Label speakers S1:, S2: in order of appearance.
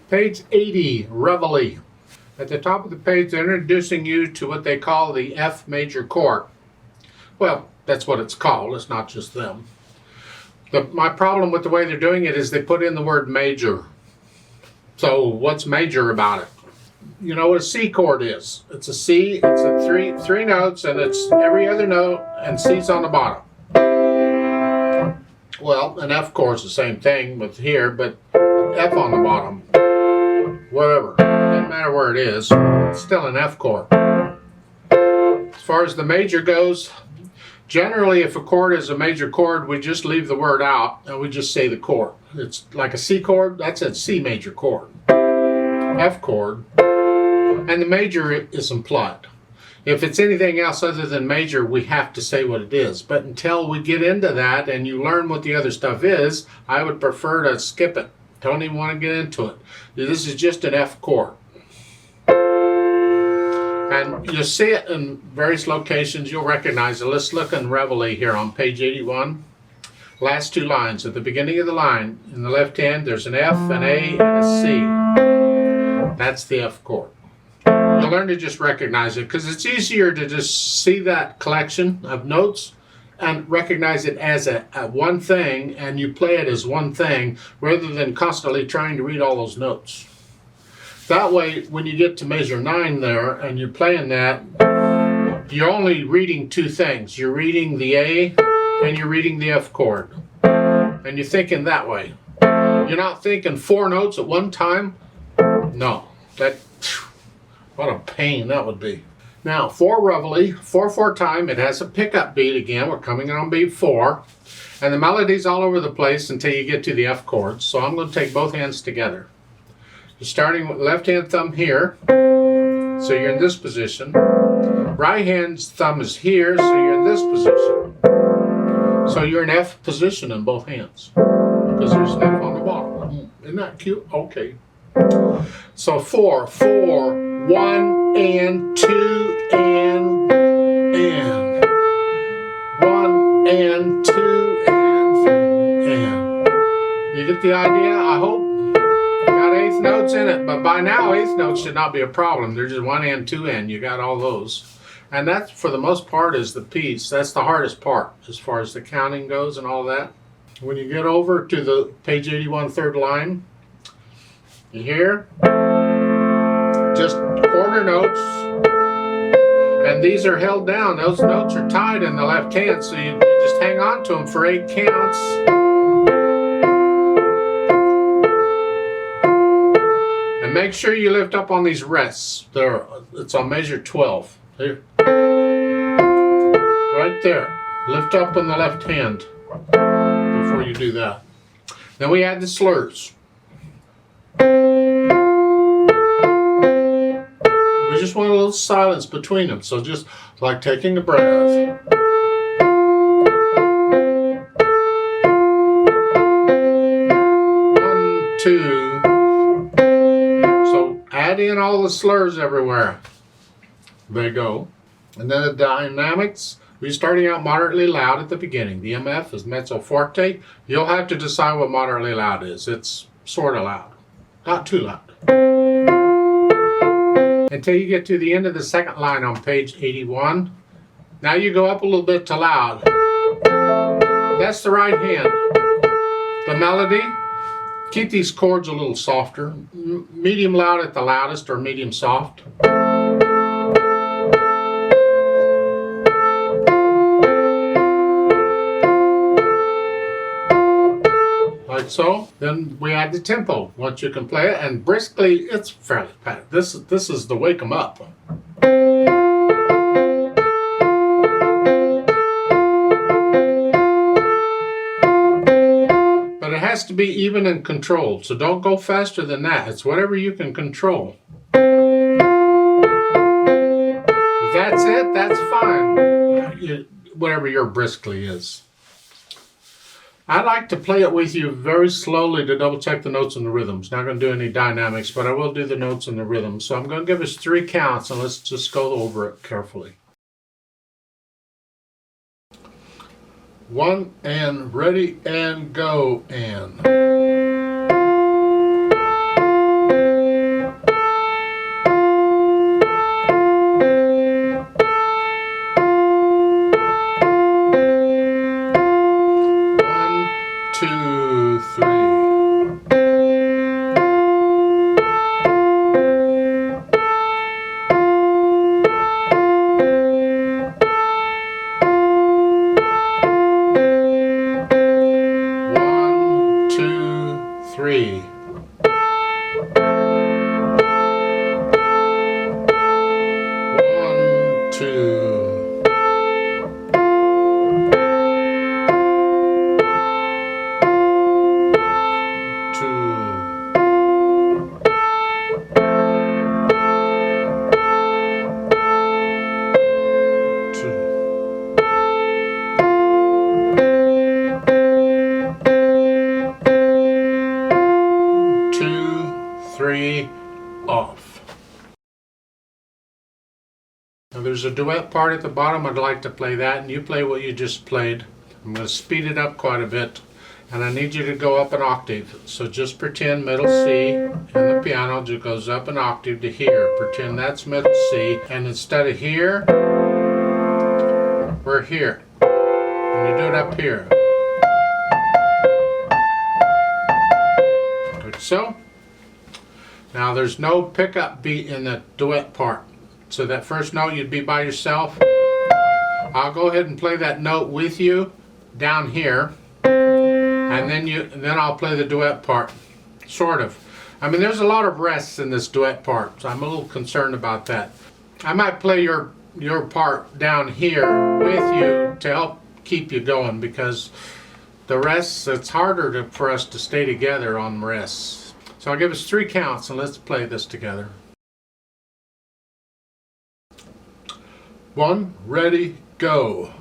S1: Page 80, Reveille. At the top of the page, they're introducing you to what they call the F major chord. Well, that's what it's called. It's not just them. My problem with the way they're doing it is they put in the word major. So what's major about it? You know what a C chord is. It's a C, it's a three notes, and it's every other note, and C's on the bottom. Well, an F chord is the same thing with here, but F on the bottom. Whatever. Doesn't matter where it is. It's still an F chord. As far as the major goes, generally if a chord is a major chord, we just leave the word out and we just say the chord. It's like a C chord, that's a C major chord. F chord, and the major is implied. If it's anything else other than major, we have to say what it is. But until we get into that and you learn what the other stuff is, I would prefer to skip it. Don't even want to get into it. This is just an F chord. And you'll see it in various locations. You'll recognize it. Let's look in Reveille here on page 81. Last two lines. At the beginning of the line, in the left hand, there's an F, an A, and a C. That's the F chord. You'll learn to just recognize it because it's easier to just see that collection of notes and recognize it as a one thing, and you play it as one thing rather than constantly trying to read all those notes. That way, when you get to measure 9 there and you're playing that, you're only reading two things. You're reading the A and you're reading the F chord. And you're thinking that way. You're not thinking 4 notes at one time. No. What a pain that would be. Now, for Reveille, 4/4 time, it has a pickup beat again. We're coming in on beat 4. And the melody's all over the place until you get to the F chord. So I'm going to take both hands together. You're starting with left hand thumb here. So you're in this position. Right hand's thumb is here, so you're in this position. So you're in F position in both hands. Because there's an F on the bottom. Isn't that cute? Okay. So 4, 1 and 2 and 1 and 2 and. You get the idea? I hope. Got eighth notes in it, but by now eighth notes should not be a problem. They're just 1 and 2 and. You got all those. And that, for the most part, is the piece. That's the hardest part as far as the counting goes and all that. When you get over to the page 81 third line, you hear just quarter notes, and these are held down. Those notes are tied in the left hand, so you just hang on to them for 8 counts. And make sure you lift up on these rests. It's on measure 12. There. Right there. Lift up in the left hand before you do that. Then we add the slurs. We just want a little silence between them, so just like taking a breath. 1, 2. So add in all the slurs everywhere. There you go. And then the dynamics. We're starting out moderately loud at the beginning. The MF is mezzo forte. You'll have to decide what moderately loud is. It's sort of loud. Not too loud. Until you get to the end of the second line on page 81. Now you go up a little bit to loud. That's the right hand. The melody, keep these chords a little softer. Medium loud at the loudest or medium soft. Like so. Then we add the tempo once you can play it, and briskly it's fairly packed. This is the wake 'em up. But it has to be even and controlled, so don't go faster than that. It's whatever you can control. If that's it, that's fine. Whatever your briskly is. I like to play it with you very slowly to double check the notes and the rhythms. Not going to do any dynamics, but I will do the notes and the rhythms. So I'm going to give us 3 counts, and let's just go over it carefully. 1 and ready and go and. 3. One, 2. 3, off. Now there's a duet part at the bottom. I'd like to play that, and you play what you just played. I'm going to speed it up quite a bit, and I need you to go up an octave. So just pretend middle C, and the piano just goes up an octave to here. Pretend that's middle C, and instead of here, we're here. And you do it up here. Like so. Now there's no pickup beat in the duet part. So that first note you'd be by yourself. I'll go ahead and play that note with you down here. And then I'll play the duet part. Sort of. I mean, there's a lot of rests in this duet part, so I'm a little concerned about that. I might play your part down here with you to help keep you going, because the rests, it's harder for us to stay together on rests. So I'll give us 3 counts and let's play this together. 1, ready, go.